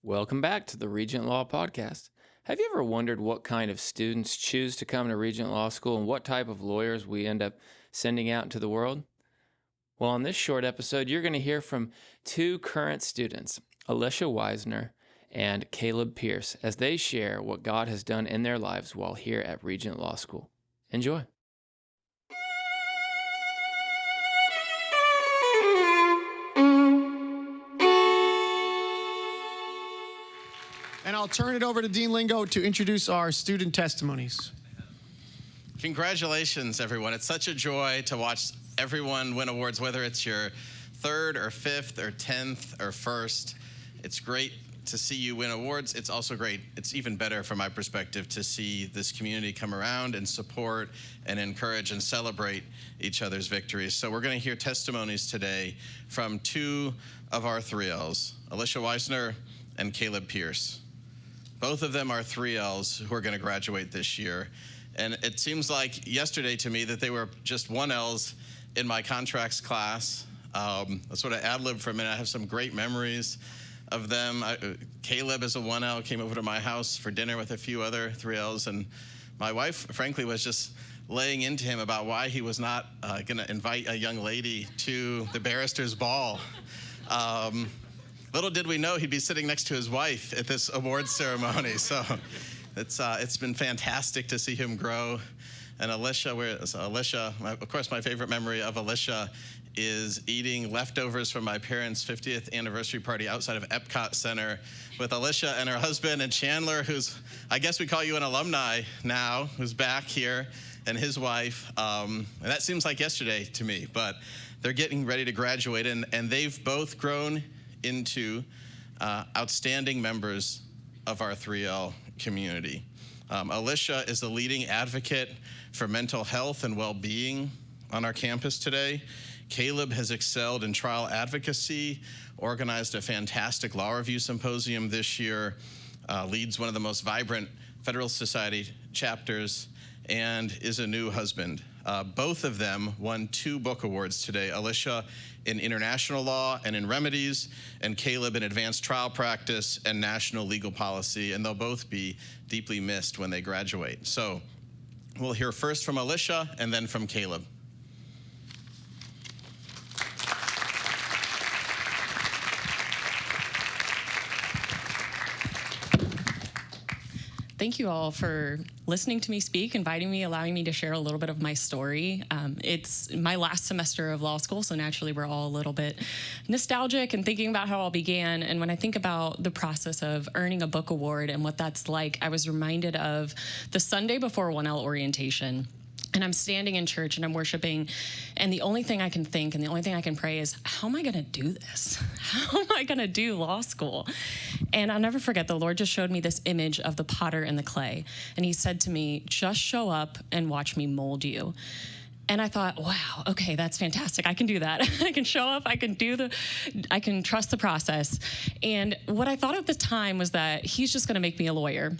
Welcome back to the Regent Law Podcast. Have you ever wondered what kind of students choose to come to Regent Law School and what type of lawyers we end up sending out into the world? Well, on this short episode, you're going to hear from two current students, Alicia Wisner and Caleb Pierce, as they share what God has done in their lives while here at Regent Law School. Enjoy. And I'll turn it over to Dean Lingo to introduce our student testimonies. Congratulations, everyone. It's such a joy to watch everyone win awards, whether it's your third or fifth or 10th or first. It's great to see you win awards. It's also great, it's even better from my perspective, to see this community come around and support and encourage and celebrate each other's victories. So we're going to hear testimonies today from two of our 3Ls, Alicia Wisner and Caleb Pierce. Both of them are 3Ls who are going to graduate this year. And it seems like yesterday to me that they were just 1Ls in my contracts class. I sort of ad-lib for a minute. I have some great memories of them. Caleb is a 1L, came over to my house for dinner with a few other 3Ls. And my wife, frankly, was just laying into him about why he was not going to invite a young lady to the barrister's ball. Little did we know he'd be sitting next to his wife at this awards ceremony. So it's been fantastic to see him grow. And Alicia, of course, my favorite memory of Alicia is eating leftovers from my parents' 50th anniversary party outside of Epcot Center with Alicia and her husband and Chandler, who's, I guess we call you an alumni now, who's back here, and his wife. And that seems like yesterday to me, but they're getting ready to graduate, and they've both grown into outstanding members of our 3L community. Alicia is the leading advocate for mental health and well-being on our campus today. Caleb has excelled in trial advocacy, organized a fantastic law review symposium this year, leads one of the most vibrant Federalist Society chapters, and is a new husband. Both of them won 2 book awards today, Alicia in international law and in remedies, and Caleb in advanced trial practice and national legal policy, and they'll both be deeply missed when they graduate. So we'll hear first from Alicia and then from Caleb. Thank you all for listening to me speak, inviting me, allowing me to share a little bit of my story. It's my last semester of law school, so naturally we're all a little bit nostalgic and thinking about how it all began. And when I think about the process of earning a book award and what that's like, I was reminded of the Sunday before 1L orientation. And I'm standing in church and I'm worshiping, and the only thing I can think and the only thing I can pray is, how am I going to do this? How am I going to do law school? And I'll never forget, the Lord just showed me this image of the potter and the clay. And he said to me, just show up and watch me mold you. And I thought, wow, okay, that's fantastic. I can do that. I can show up, I can trust the process. And what I thought at the time was that he's just going to make me a lawyer,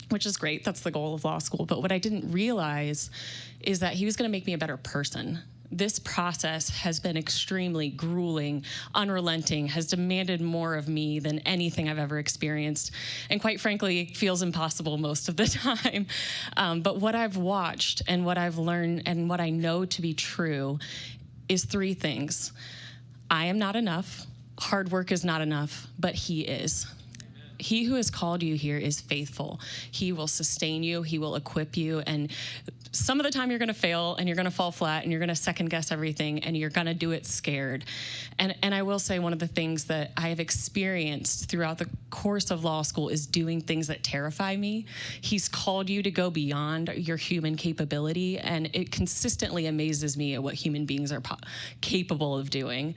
which is great. That's the goal of law school. But what I didn't realize is that he was going to make me a better person. This process has been extremely grueling, unrelenting, has demanded more of me than anything I've ever experienced, and quite frankly, feels impossible most of the time. But what I've watched and what I've learned and what I know to be true is 3 things. I am not enough. Hard work is not enough, but he is. He who has called you here is faithful. He will sustain you. He will equip you. And some of the time you're going to fail and you're going to fall flat and you're going to second guess everything and you're going to do it scared. And I will say one of the things that I have experienced throughout the course of law school is doing things that terrify me. He's called you to go beyond your human capability, and it consistently amazes me at what human beings are capable of doing.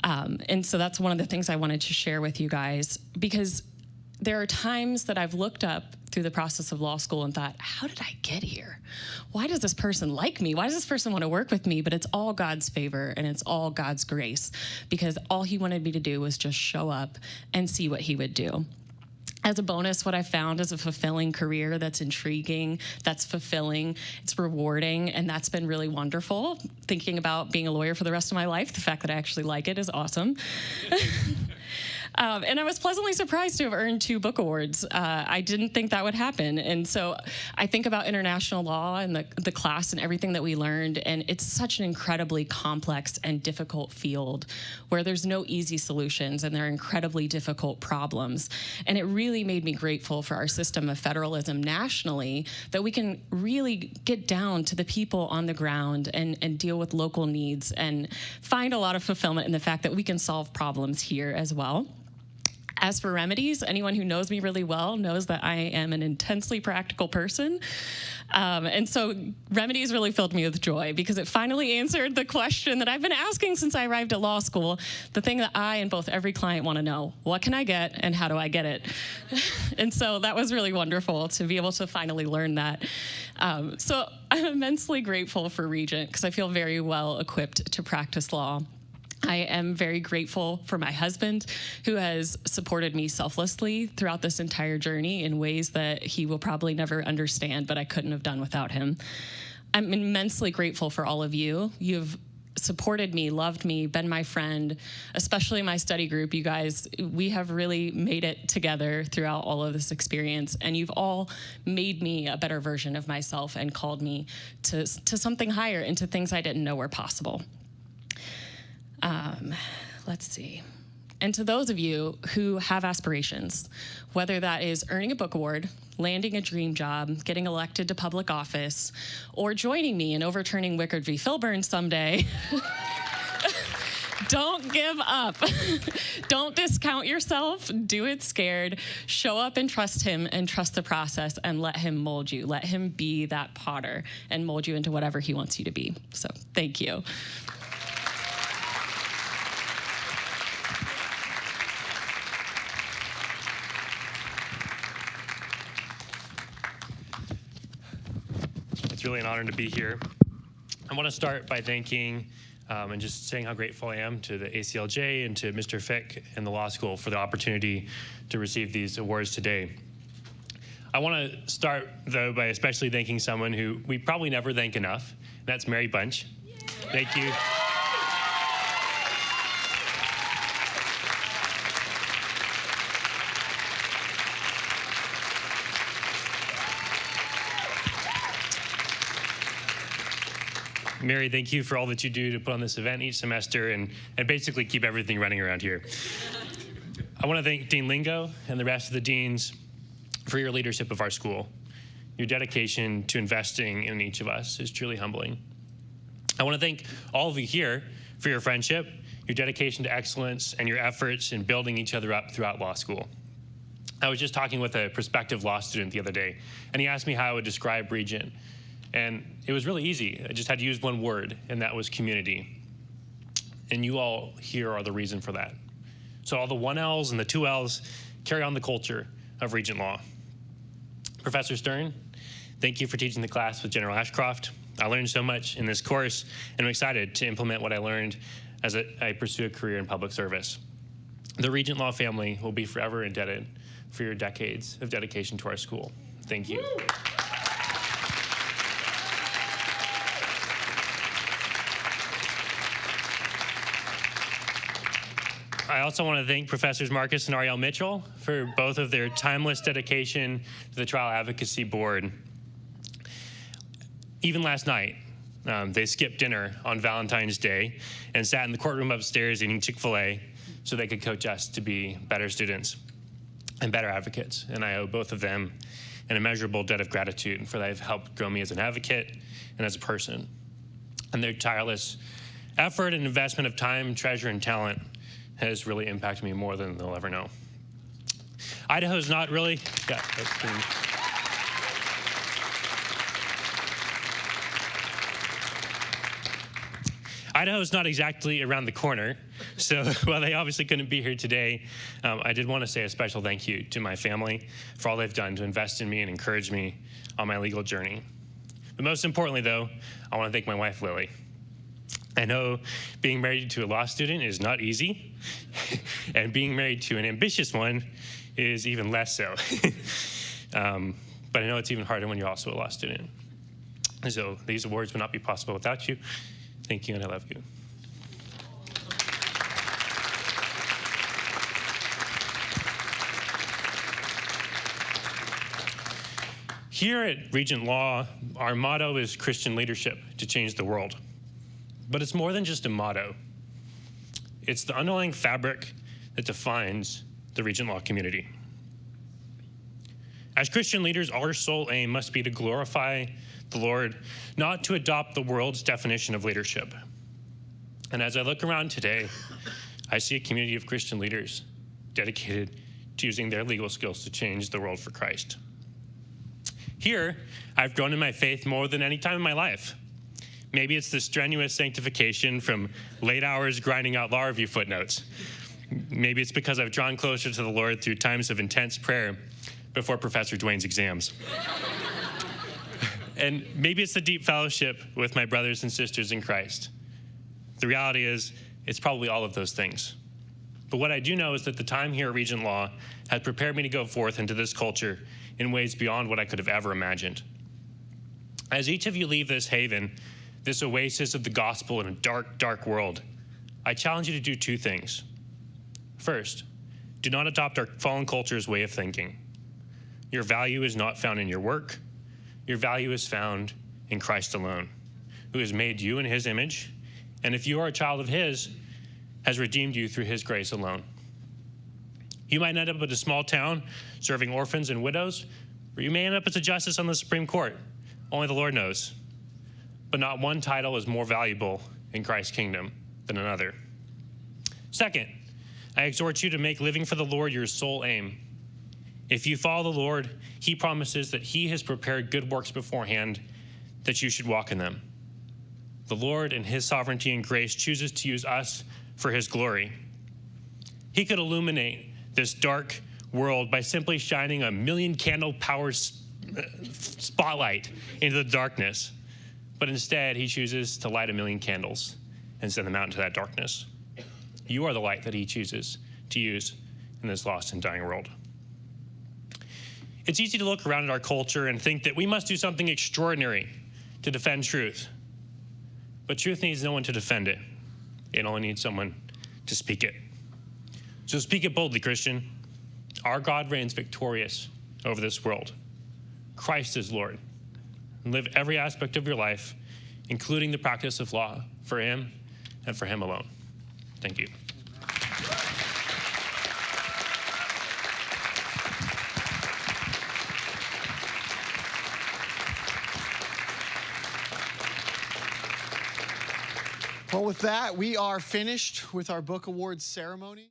And so that's one of the things I wanted to share with you guys, because there are times that I've looked up through the process of law school and thought, how did I get here? Why does this person like me? Why does this person want to work with me? But it's all God's favor and it's all God's grace, because all he wanted me to do was just show up and see what he would do. As a bonus, what I found is a fulfilling career that's intriguing, that's fulfilling, it's rewarding, and that's been really wonderful. Thinking about being a lawyer for the rest of my life, the fact that I actually like it is awesome. And I was pleasantly surprised to have earned 2 book awards. I didn't think that would happen. And so I think about international law and the class and everything that we learned, and it's such an incredibly complex and difficult field where there's no easy solutions and there are incredibly difficult problems. And it really made me grateful for our system of federalism nationally, that we can really get down to the people on the ground and deal with local needs and find a lot of fulfillment in the fact that we can solve problems here as well. As for remedies, anyone who knows me really well knows that I am an intensely practical person. And so remedies really filled me with joy because it finally answered the question that I've been asking since I arrived at law school, the thing that I and both every client want to know: what can I get and how do I get it? And so that was really wonderful to be able to finally learn that. So I'm immensely grateful for Regent because I feel very well equipped to practice law. I am very grateful for my husband, who has supported me selflessly throughout this entire journey in ways that he will probably never understand, but I couldn't have done without him. I'm immensely grateful for all of you. You've supported me, loved me, been my friend, especially my study group. You guys, we have really made it together throughout all of this experience, and you've all made me a better version of myself and called me to something higher, into things I didn't know were possible. Let's see. And to those of you who have aspirations, whether that is earning a book award, landing a dream job, getting elected to public office, or joining me in overturning Wickard v. Filburn someday, don't give up. Don't discount yourself. Do it scared. Show up and trust him and trust the process and let him mold you. Let him be that potter and mold you into whatever he wants you to be. So thank you. It's really an honor to be here. I want to start by thanking and just saying how grateful I am to the ACLJ and to Mr. Fick and the law school for the opportunity to receive these awards today. I want to start, though, by especially thanking someone who we probably never thank enough. That's Mary Bunch. Thank you. Mary, thank you for all that you do to put on this event each semester and basically keep everything running around here. I want to thank Dean Lingo and the rest of the deans for your leadership of our school. Your dedication to investing in each of us is truly humbling. I want to thank all of you here for your friendship, your dedication to excellence, and your efforts in building each other up throughout law school. I was just talking with a prospective law student the other day, and he asked me how I would describe Regent. And it was really easy. I just had to use one word, and that was community. And you all here are the reason for that. So all the 1Ls and the 2Ls carry on the culture of Regent Law. Professor Stern, thank you for teaching the class with General Ashcroft. I learned so much in this course, and I'm excited to implement what I learned as I pursue a career in public service. The Regent Law family will be forever indebted for your decades of dedication to our school. Thank you. I also want to thank Professors Marcus and Ariel Mitchell for both of their timeless dedication to the Trial Advocacy Board. Even last night, they skipped dinner on Valentine's Day and sat in the courtroom upstairs eating Chick-fil-A so they could coach us to be better students and better advocates. And I owe both of them an immeasurable debt of gratitude for they've helped grow me as an advocate and as a person. And their tireless effort and investment of time, treasure, and talent has really impacted me more than they'll ever know. Idaho's not really, Idaho's not exactly around the corner, so while they obviously couldn't be here today, I did want to say a special thank you to my family for all they've done to invest in me and encourage me on my legal journey. But most importantly, though, I want to thank my wife, Lily. I know being married to a law student is not easy, and being married to an ambitious one is even less so. But I know it's even harder when you're also a law student. So these awards would not be possible without you. Thank you, and I love you. Here at Regent Law, our motto is Christian leadership to change the world. But it's more than just a motto. It's the underlying fabric that defines the Regent Law community. As Christian leaders, our sole aim must be to glorify the Lord, not to adopt the world's definition of leadership. And as I look around today, I see a community of Christian leaders dedicated to using their legal skills to change the world for Christ. Here, I've grown in my faith more than any time in my life. Maybe it's the strenuous sanctification from late hours grinding out law review footnotes. Maybe it's because I've drawn closer to the Lord through times of intense prayer before Professor Dwayne's exams. And maybe it's the deep fellowship with my brothers and sisters in Christ. The reality is, it's probably all of those things. But what I do know is that the time here at Regent Law has prepared me to go forth into this culture in ways beyond what I could have ever imagined. As each of you leave this haven, this oasis of the gospel in a dark, dark world, I challenge you to do two things. First, do not adopt our fallen culture's way of thinking. Your value is not found in your work. Your value is found in Christ alone, who has made you in his image, and if you are a child of his, has redeemed you through his grace alone. You might end up in a small town serving orphans and widows, or you may end up as a justice on the Supreme Court. Only the Lord knows. But not one title is more valuable in Christ's kingdom than another. Second, I exhort you to make living for the Lord your sole aim. If you follow the Lord, he promises that he has prepared good works beforehand, that you should walk in them. The Lord, in his sovereignty and grace, chooses to use us for his glory. He could illuminate this dark world by simply shining a million candle power spotlight into the darkness. But instead, he chooses to light a million candles and send them out into that darkness. You are the light that he chooses to use in this lost and dying world. It's easy to look around at our culture and think that we must do something extraordinary to defend truth. But truth needs no one to defend it. It only needs someone to speak it. So speak it boldly, Christian. Our God reigns victorious over this world. Christ is Lord. And live every aspect of your life, including the practice of law, for him and for him alone. Thank you. Well, with that, we are finished with our book awards ceremony.